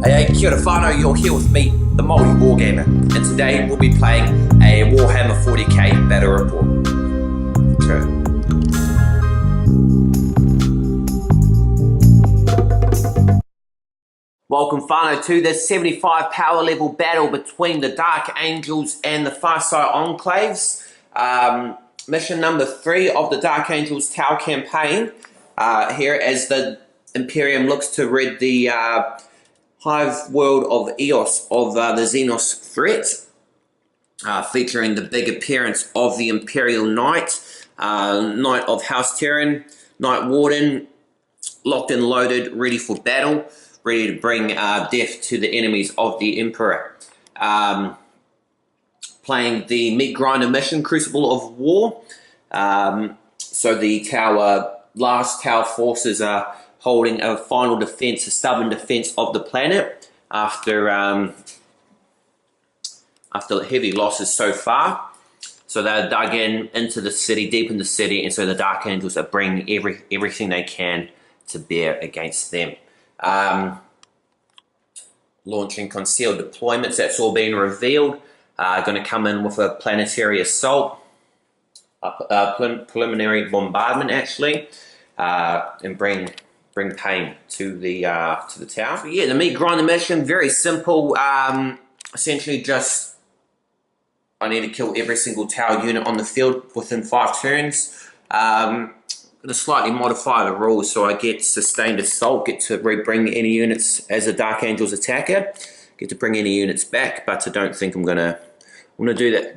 Hey, kia ora whanau, you're here with me, the maoriwargamer, and today we'll be playing a Warhammer 40K battle report. Chur. Welcome whanau to this 75 power level battle between the Dark Angels and the Farsight Enclaves. Mission number 3 of the Dark Angels Tower campaign, here as the Imperial looks to rid the hive world of Eos of the Xenos threat, featuring the big appearance of the Imperial Knight, Knight of House Terryn, Knight Warden, locked and loaded, ready for battle, ready to bring death to the enemies of the Emperor. Playing the meat grinder mission, Crucible of War. So the last tower forces are holding a final defense, a stubborn defense of the planet after heavy losses so far. So they're dug into the city, deep in the city, and so the Dark Angels are bringing everything they can to bear against them. Launching concealed deployments, that's all been revealed. Going to come in with a planetary assault, preliminary bombardment actually, and bring pain to the tower. So yeah, the meat grinder mission, very simple. Essentially just I need to kill every single tower unit on the field within 5 turns. Going to slightly modify the rules so I get sustained assault, get to bring any units as a Dark Angels attacker, get to bring any units back, but I don't think I'm gonna do that.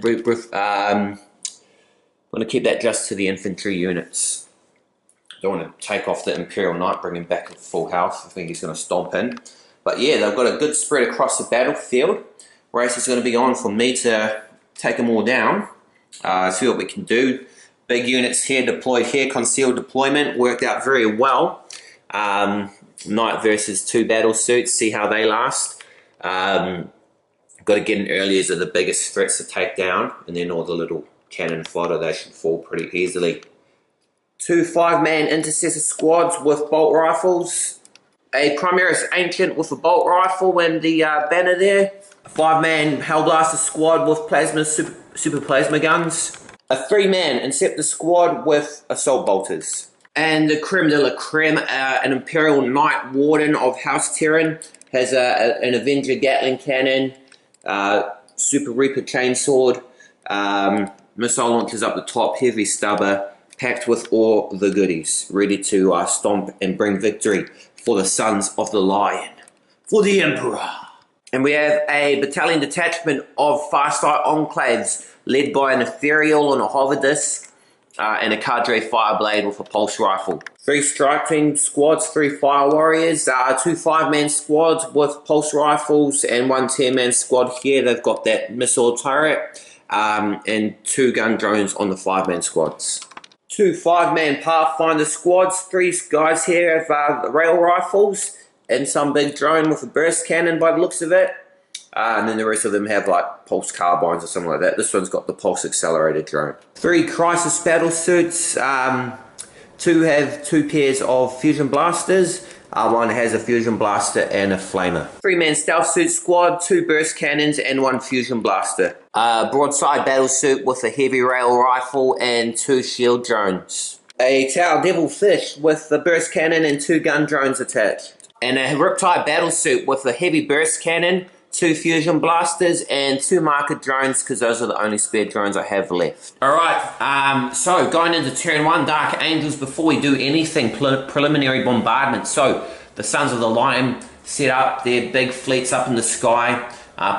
I'm gonna keep that just to the infantry units. Don't want to take off the Imperial Knight, bring him back at full health. I think he's going to stomp in. But yeah, they've got a good spread across the battlefield. Race is going to be on for me to take them all down. See what we can do. Big units here, deployed here, concealed deployment, worked out very well. Knight versus 2 battlesuits, see how they last. Got to get in early as are the biggest threats to take down, and then all the little cannon fodder, they should fall pretty easily. 2 5-man intercessor squads with bolt rifles. A Primaris Ancient with a bolt rifle and the banner there. A 5-man Hellblaster squad with super plasma guns. A 3-man Inceptor squad with assault bolters. And the creme de la creme, an Imperial Knight Warden of House Terryn, has an Avenger Gatling cannon, Super Reaper chainsword, missile launchers up the top, heavy stubber, packed with all the goodies, ready to stomp and bring victory for the Sons of the Lion, for the Emperor. And we have a battalion detachment of Farsight Enclaves, led by an Imperial on a hover disc, and a cadre fireblade with a pulse rifle. 3 strike team squads, 3 fire warriors, 2 5-man squads with pulse rifles, and 1 10-man squad here. They've got that missile turret, and 2 gun drones on the 5-man squads. 2 5-man Pathfinder squads, 3 guys here have rail rifles, and some big drone with a burst cannon by the looks of it. And then the rest of them have like pulse carbines or something like that. This one's got the pulse accelerated drone. 3 crisis battlesuits, 2 have 2 pairs of fusion blasters. 1 has a fusion blaster and a flamer. 3-man stealth suit squad, 2 burst cannons and 1 fusion blaster. Broadside battlesuit with a heavy rail rifle and 2 shield drones. A Tower Devil Fish with the burst cannon and 2 gun drones attached. And a Riptide battlesuit with a heavy burst cannon, 2 fusion blasters, and 2 marker drones, because those are the only spare drones I have left. Alright, so going into turn 1, Dark Angels, before we do anything, preliminary bombardment. So, the Sons of the Lion set up their big fleets up in the sky,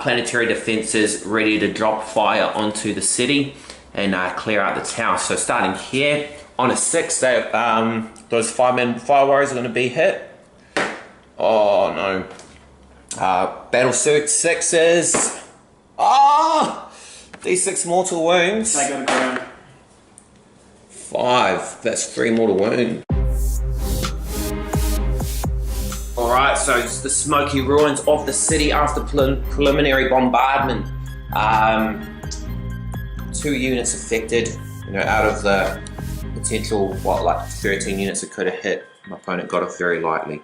planetary defenses ready to drop fire onto the city and clear out the tower. So starting here, on a 6, those 5-man fire warriors are going to be hit. Oh no. Battlesuit 6s. Ah! D6 mortal wounds. They go to ground. 5. That's 3 mortal wounds. Alright, so it's the smoky ruins of the city after preliminary bombardment. 2 units affected. Out of the potential, like 13 units it could have hit, my opponent got off very lightly.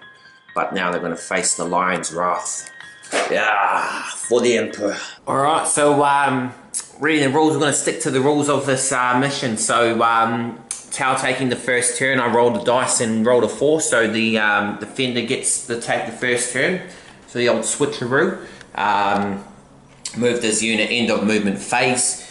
But now they're going to face the Lion's Wrath. Yeah, for the Emperor. Alright, so reading the rules, we're going to stick to the rules of this mission. So Tau taking the first turn, I rolled a dice and rolled a 4, so the defender gets to take the first turn. So the old switcheroo. Moved his unit end of movement phase.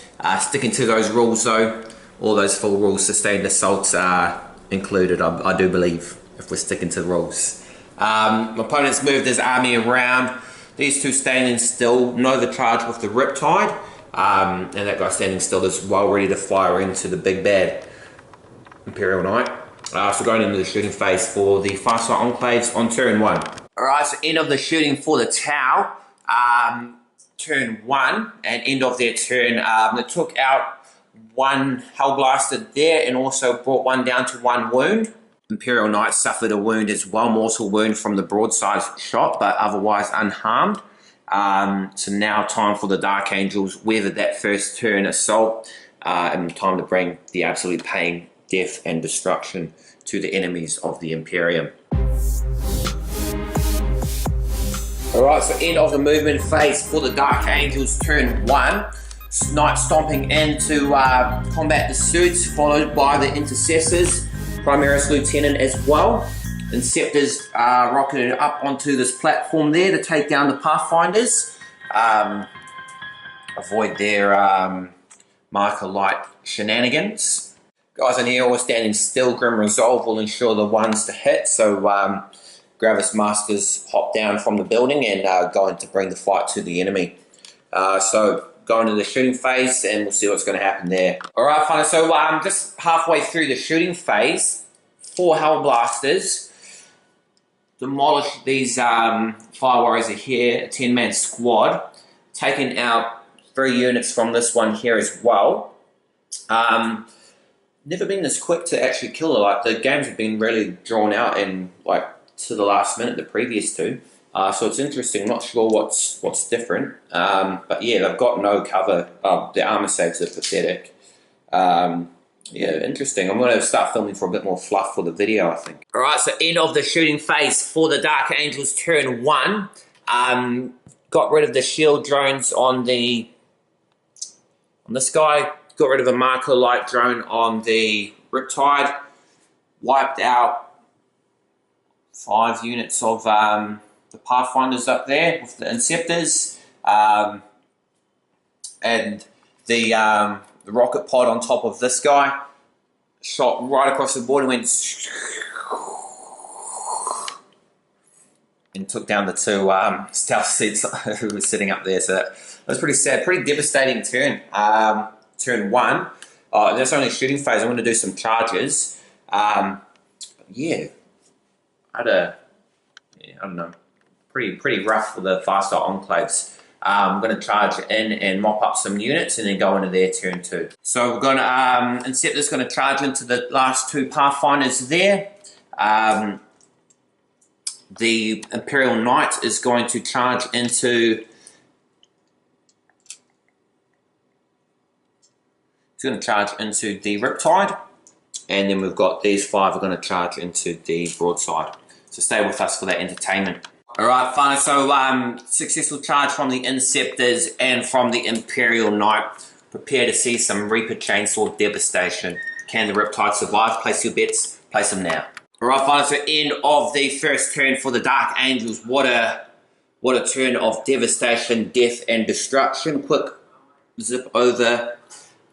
Sticking to those rules though, all those full rules, sustained assaults are included, I do believe, if we're sticking to the rules. My opponent's moved his army around. These two standing still, Nova charge with the Riptide, and that guy standing still is well ready to fire into the big bad Imperial Knight. So going into the shooting phase for the Farsight Enclaves on turn 1. Alright, so end of the shooting for the Tau, turn 1, and end of their turn, they took out one Hellblaster there and also brought one down to 1 wound. Imperial Knight suffered a wound as well, mortal wound from the broadside shot, but otherwise unharmed. So now time for the Dark Angels, weather that first turn assault, and time to bring the absolute pain, death and destruction to the enemies of the Imperium. Alright, so end of the movement phase for the Dark Angels, turn 1. Knight stomping in to combat the suits, followed by the Intercessors, Primaris Lieutenant as well. Inceptors rocketed up onto this platform there to take down the Pathfinders. Avoid their marker light shenanigans. Guys in here all standing still, Grim Resolve will ensure the ones to hit, so Gravis Masters hop down from the building and going to bring the fight to the enemy. So going to the shooting phase and we'll see what's going to happen there. Alright, fine. So just halfway through the shooting phase, 4 Hellblasters demolish these Fire Warriors are here, a 10-man squad, taking out 3 units from this one here as well. Never been this quick to actually kill it. Like, the games have been really drawn out and like to the last minute, the previous 2. So it's interesting, not sure what's different. But yeah, they've got no cover. Their armor saves are pathetic. Yeah, interesting. I'm going to start filming for a bit more fluff for the video, I think. Alright, so end of the shooting phase for the Dark Angels, turn 1. Got rid of the shield drones on this guy. Got rid of a marker light drone on the Riptide. Wiped out 5 units of the Pathfinders up there with the Inceptors, and the rocket pod on top of this guy shot right across the board and went and took down the 2 stealth seats who were sitting up there. So that was pretty sad, pretty devastating turn. Turn 1. That's only a shooting phase. I'm going to do some charges. Yeah, I don't know. Pretty rough for the Farsight Enclaves. I'm going to charge in and mop up some units and then go into their turn 2. So we're going to, Inceptor's going to charge into the last 2 Pathfinders there. The Imperial Knight is going to charge into... He's going to charge into the Riptide. And then we've got these 5 are going to charge into the broadside. So stay with us for that entertainment. Alright, fine. So successful charge from the Inceptors and from the Imperial Knight. Prepare to see some Reaper Chainsaw devastation. Can the Riptide survive? Place your bets. Place them now. Alright, fine. So end of the first turn for the Dark Angels. What a turn of devastation, death and destruction. Quick zip over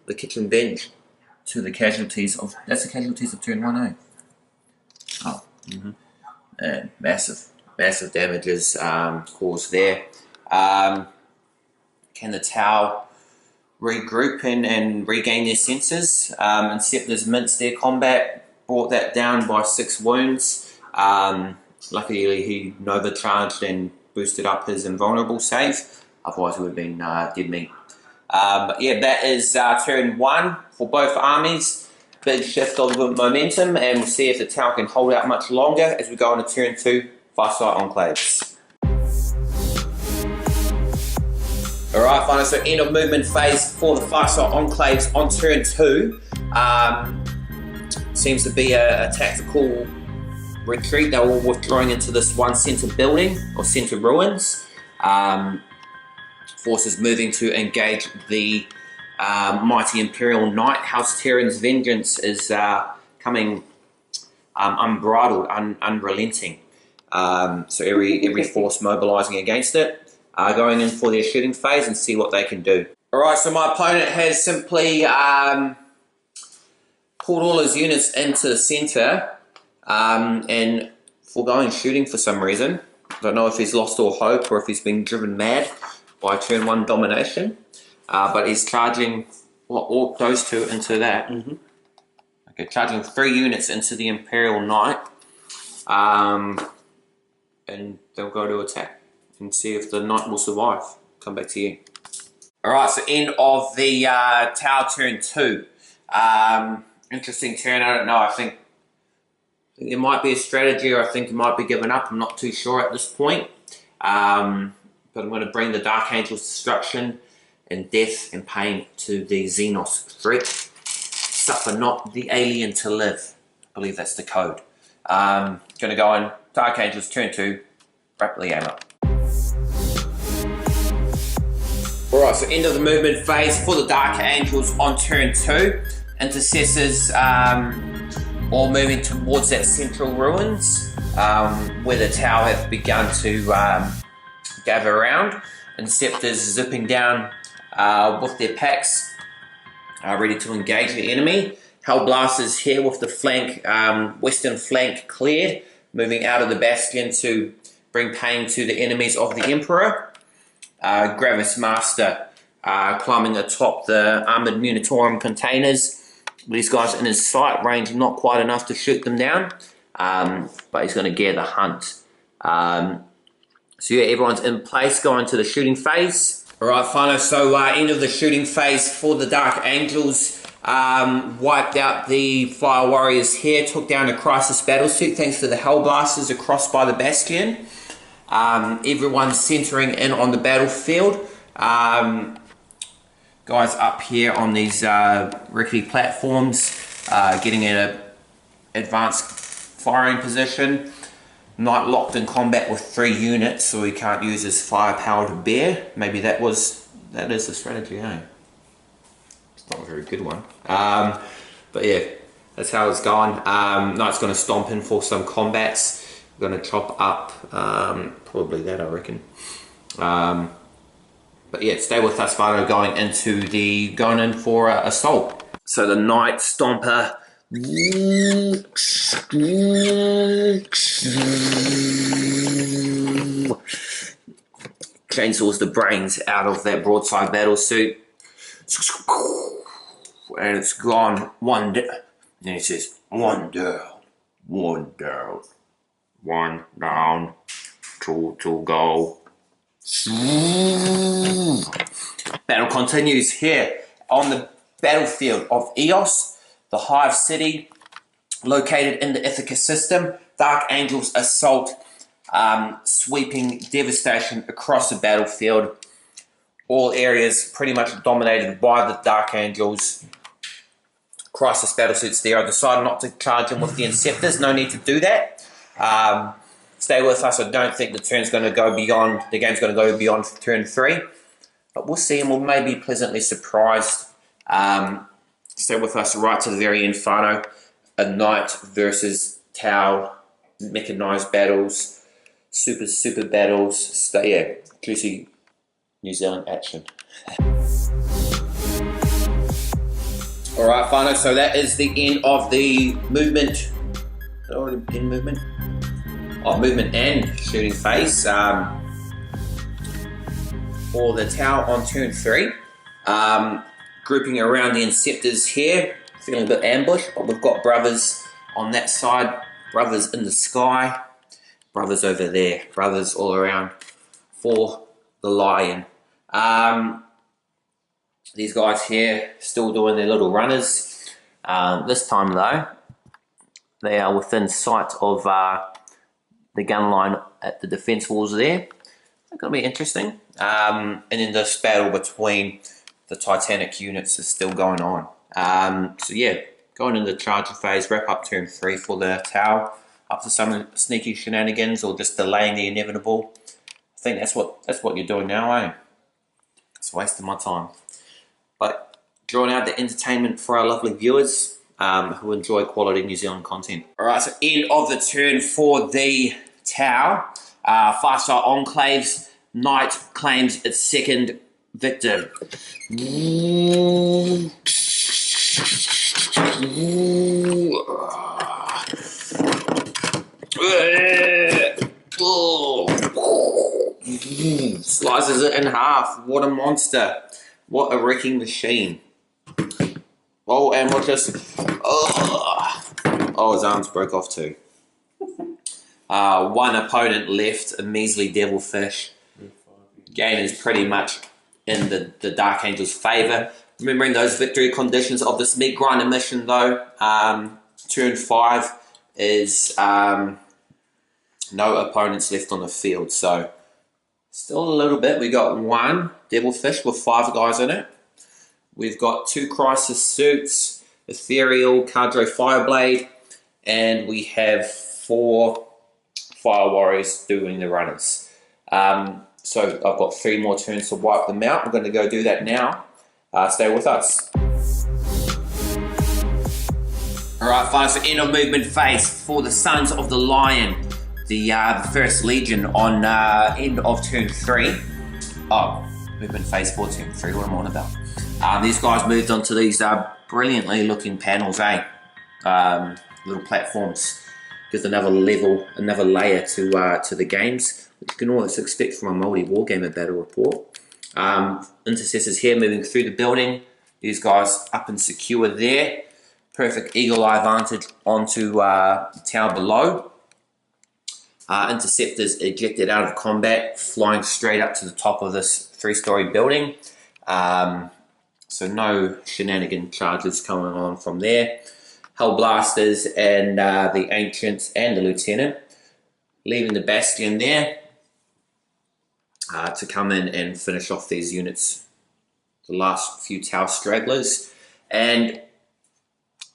the kitchen bench to the casualties of... That's the casualties of turn 1, eh? Oh. And massive damages caused there. Can the Tau regroup and regain their senses? Inceptors minced their combat, brought that down by 6 wounds. Luckily he Nova charged and boosted up his invulnerable save, otherwise it would have been dead meat. But yeah, that is turn 1 for both armies. Big shift of momentum, and we'll see if the Tau can hold out much longer as we go into turn 2, Farsight Enclaves. Alright, fine, so end of movement phase for the Farsight Enclaves on turn 2. Seems to be a tactical retreat. They're all withdrawing into this one centre building, or centre ruins. Forces moving to engage the mighty Imperial Knight. House Terryn's vengeance is coming unbridled, unrelenting. So every force mobilizing against it, going in for their shooting phase and see what they can do. Alright, so my opponent has simply pulled all his units into the center and foregoing shooting for some reason. I don't know if he's lost all hope or if he's been driven mad by turn 1 domination, but he's charging all those two into that. Okay, charging 3 units into the Imperial Knight, and they'll go to attack and see if the Knight will survive. Come back to you. Alright, so end of the Tower turn 2. Interesting turn, I don't know, I think there might be a strategy, or I think it might be given up, I'm not too sure at this point. But I'm going to bring the Dark Angel's destruction and death and pain to the Xenos threat. Suffer not the alien to live. I believe that's the code. Going to go on Dark Angel's turn 2, rapidly aim up. Alright, so end of the movement phase for the Dark Angels on turn 2. Intercessors all moving towards that central ruins where the tower have begun to gather around. Interceptors zipping down with their packs, ready to engage the enemy. Hellblasters here with the flank, western flank cleared, moving out of the bastion to bring pain to the enemies of the Emperor. Gravis Master climbing atop the armored Munitorum containers. These guys in his sight range, not quite enough to shoot them down, but he's going to gear the hunt. So yeah, everyone's in place, going to the shooting phase. Alright, final, so end of the shooting phase for the Dark Angels. Wiped out the Fire Warriors here, took down a Crisis battlesuit thanks to the Hellblasters across by the Bastion. Everyone's centering in on the battlefield. Guys up here on these rickety platforms, getting in an advanced firing position. Knight locked in combat with 3 units, so he can't use his firepower to bear. Maybe that is the strategy, eh? It's not a very good one. But yeah, that's how it's going. Knight's going to stomp in for some combats. Going to chop up, probably that I reckon. But yeah, stay with us, Vano, going in for assault. So the Knight Stomper chainsaws the brains out of that broadside battlesuit, and it's gone one down. And it says one down, one down, one down, two to go. Battle continues here on the battlefield of Eos, the Hive City, located in the Ithaca system. Dark Angels assault, sweeping devastation across the battlefield. All areas pretty much dominated by the Dark Angels. Crisis battlesuits there. I decided not to charge them with the Inceptors. No need to do that. Stay with us. I don't think the game's going to go beyond turn 3. But we'll see, and we'll maybe be pleasantly surprised. Stay with us right to the very end, Fano. A Knight versus Tau, mechanized battles, super battles. Yeah, juicy New Zealand action. Alright, Fano, so that is the end of the movement. Movement and shooting phase for the Tau on turn 3. Grouping around the Inceptors here, feeling a bit ambushed, but we've got brothers on that side, brothers in the sky, brothers over there, brothers all around for the Lion. These guys here still doing their little runners. This time though, they are within sight of the gun line at the defense walls there. It's going to be interesting. And then this battle between the Titanic units is still going on. So yeah, going into the charging phase, wrap up turn 3 for the Tau, up to some sneaky shenanigans or just delaying the inevitable. I think that's what you're doing now, eh? It's wasting my time. But drawing out the entertainment for our lovely viewers who enjoy quality New Zealand content. Alright, so end of the turn for the Tower. Farsight Enclaves. Knight claims its second victim. Slices it in half. What a monster. What a wrecking machine. Oh, and what just... Oh, his arms broke off too. One opponent left, a measly devilfish. Game is pretty much in the Dark Angel's favour. Remembering those victory conditions of this meat grinder mission though, turn 5 is no opponents left on the field, so still a little bit. We got one devilfish with 5 guys in it. We've got 2 crisis suits, Imperial, Cadre Fireblade, and we have 4 fire warriors doing the runners. So I've got 3 more turns to wipe them out. I'm going to go do that now. Stay with us. Alright, fine, so end of movement phase for the Sons of the Lion, the First Legion on end of turn 3. Oh, movement phase 4, turn 3, what am I on about? These guys moved onto these brilliantly looking panels, eh? Little platforms. Gives another level, another layer to the games, which you can always expect from a maoriwargamer battle report. Intercessors here moving through the building. These guys up and secure there. Perfect eagle eye vantage onto the tower below. Interceptors ejected out of combat, flying straight up to the top of this 3-story building. So no shenanigan charges coming on from there. Hellblasters and the Ancients and the Lieutenant, leaving the Bastion there to come in and finish off these units, the last few tower stragglers. And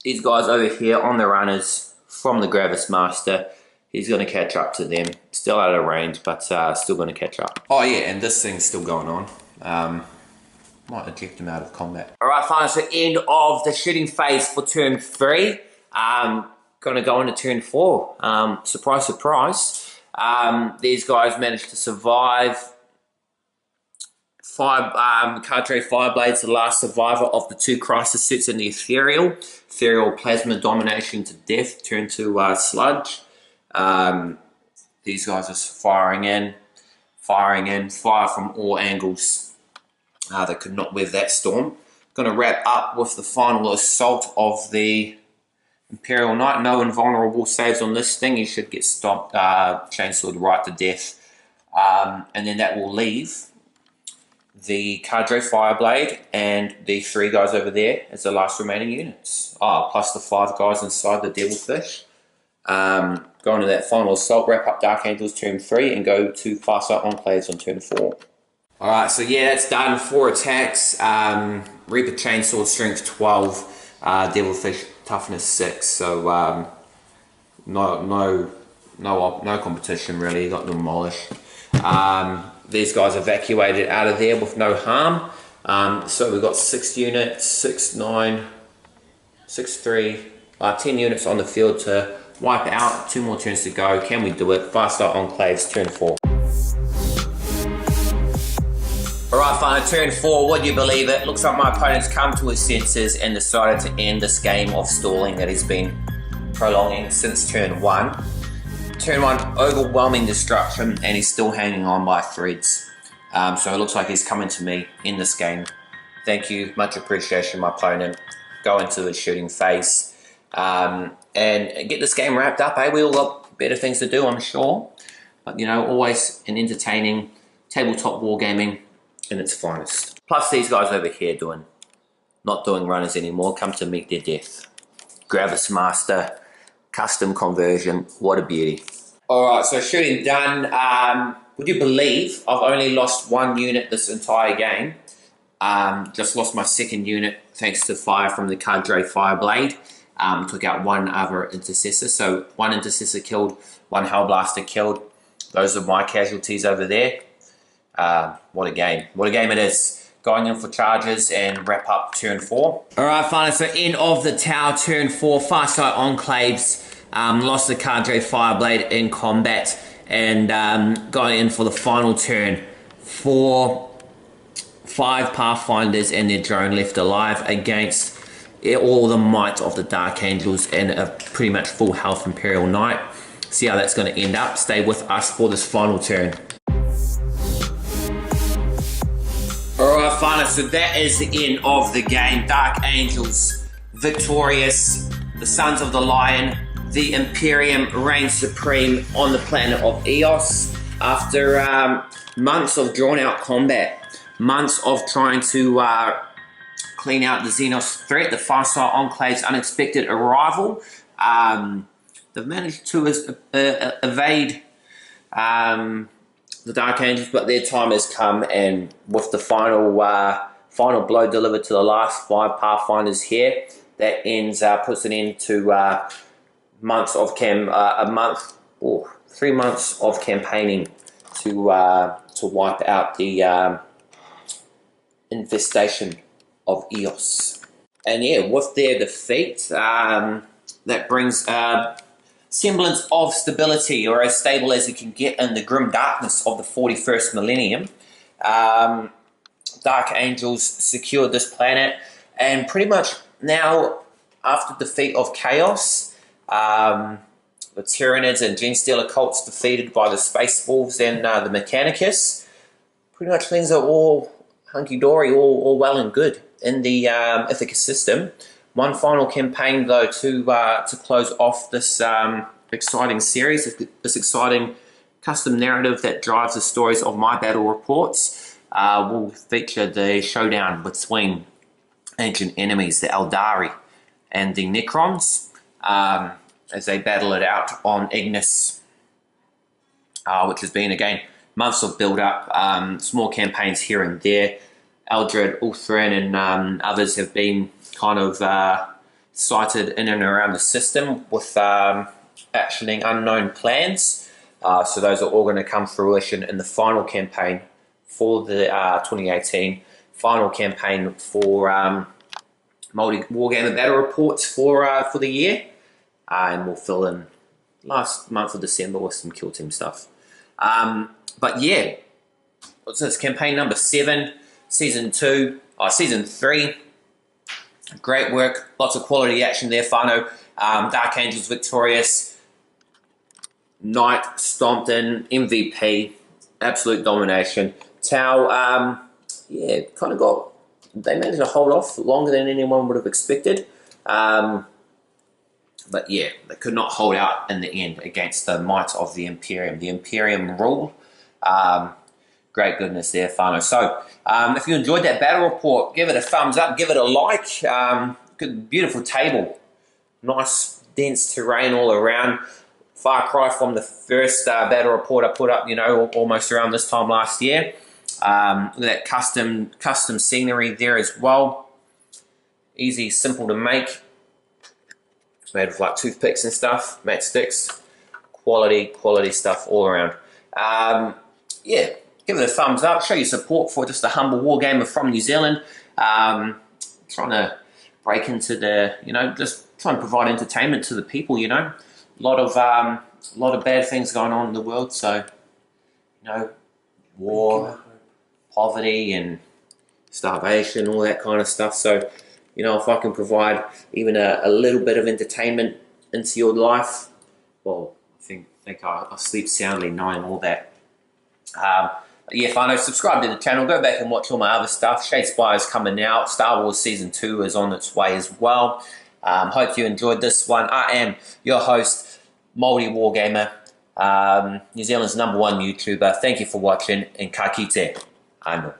these guys over here on the runners from the Gravis Master, he's going to catch up to them. Still out of range, but still going to catch up. Oh yeah, and this thing's still going on. Might eject him out of combat. Alright, fine, so end of the shooting phase for turn 3. Gonna go into turn 4. Surprise, surprise. These guys managed to survive. 5 Cadre Fireblades, the last survivor of the 2 crisis suits in the Ethereal. Ethereal Plasma Domination to death, turned to sludge. These guys are firing in, fire from all angles. They could not weather that storm. Going to wrap up with the final assault of the Imperial Knight. No invulnerable saves on this thing. He should get stopped, chainsawed right to death. And then that will leave the Cadre Fireblade and the 3 guys over there as the last remaining units. Plus the 5 guys inside the Devilfish. Go into that final assault, wrap up Dark Angels turn 3 and go to Farsight Enclaves on turn 4. Alright, so yeah, that's done. 4 attacks. Reaper Chainsword strength 12, Devilfish toughness 6. So no competition really. He got demolished. These guys evacuated out of there with no harm. So we've got 6 units, 6, 9, 6, 3, 10 units on the field to wipe out. 2 more turns to go. Can we do it? Farsight Enclaves turn 4. Alright, fine, turn 4, would you believe it? Looks like my opponent's come to his senses and decided to end this game of stalling that he's been prolonging since turn 1. Turn 1, overwhelming destruction, and he's still hanging on by threads. So it looks like he's coming to me in this game. Thank you, much appreciation, my opponent. Go into the shooting phase and get this game wrapped up. We all got better things to do, I'm sure. But you know, always an entertaining tabletop wargaming in its finest. Plus these guys over here not doing runners anymore, come to meet their death. Gravis Master, custom conversion, what a beauty. Alright, so shooting done. Would you believe I've only lost 1 unit this entire game? Just lost my 2nd unit thanks to fire from the Cadre Fireblade. Took out 1 other intercessor, so 1 intercessor killed, 1 Hellblaster killed. Those are my casualties over there. What a game. What a game it is. Going in for charges and wrap up turn 4. Alright, finally, so end of the tower, turn 4. Farsight Enclaves. Lost the Cadre Fireblade in combat. And going in for the final turn. 5 Pathfinders and their drone left alive against all the might of the Dark Angels and a pretty much full health Imperial Knight. See how that's going to end up. Stay with us for this final turn. Alright, finally, so that is the end of the game. Dark Angels victorious. The Sons of the Lion, the Imperium reign supreme on the planet of Eos after months of drawn out combat, months of trying to clean out the Xenos threat, the Farsight Enclaves' unexpected arrival. They've managed to evade the Dark Angels, but their time has come, and with the final blow delivered to the last 5 Pathfinders here, that ends puts an end to months of 3 months of campaigning to wipe out the infestation of Eos. And yeah, with their defeat, that brings semblance of stability, or as stable as you can get in the grim darkness of the 41st millennium. Dark Angels secured this planet, and pretty much now, after defeat of Chaos, the Tyranids and Genestealer cults defeated by the Space Wolves and the Mechanicus, pretty much things are all hunky-dory, all well and good in the Ithaca system. One final campaign, though, to close off this exciting series, this exciting custom narrative that drives the stories of my battle reports, will feature the showdown between ancient enemies, the Eldari and the Necrons, as they battle it out on Ignis, which has been, again, months of build-up, small campaigns here and there. Eldred, Ulthrin, and others have been kind of sighted in and around the system with actioning unknown plans. So those are all going to come fruition in the final campaign for the 2018 final campaign for Wargammer Battle Reports for the year. And we'll fill in last month of December with some Kill Team stuff. But yeah, what's this? Campaign number 7, season 3. Great work, lots of quality action there, whānau. Dark Angels victorious, Knight stomped in, MVP, absolute domination. Tau, yeah, kind of they managed to hold off longer than anyone would have expected. But yeah, they could not hold out in the end against the might of the Imperium. The Imperium rule. Great goodness there, whānau. So, if you enjoyed that battle report, give it a thumbs up, give it a like. Good, beautiful table. Nice, dense terrain all around. Far cry from the first battle report I put up, almost around this time last year. Look at that custom scenery there as well. Easy, simple to make. It's made with like toothpicks and stuff, matchsticks. Quality stuff all around. Yeah. Give it a thumbs up, show your support for just a humble wargamer from New Zealand. Trying to break into the, just trying to provide entertainment to the people, A lot of bad things going on in the world, so, war, poverty and starvation, all that kind of stuff. So, if I can provide even a little bit of entertainment into your life, well, I think I'll sleep soundly knowing all that. Yeah, whānau, subscribe to the channel, go back and watch all my other stuff. Shadespire is coming out, Star Wars Season 2 is on its way as well. Hope you enjoyed this one. I am your host, maoriwargamer, New Zealand's #1 YouTuber. Thank you for watching, and ka kite. Anō.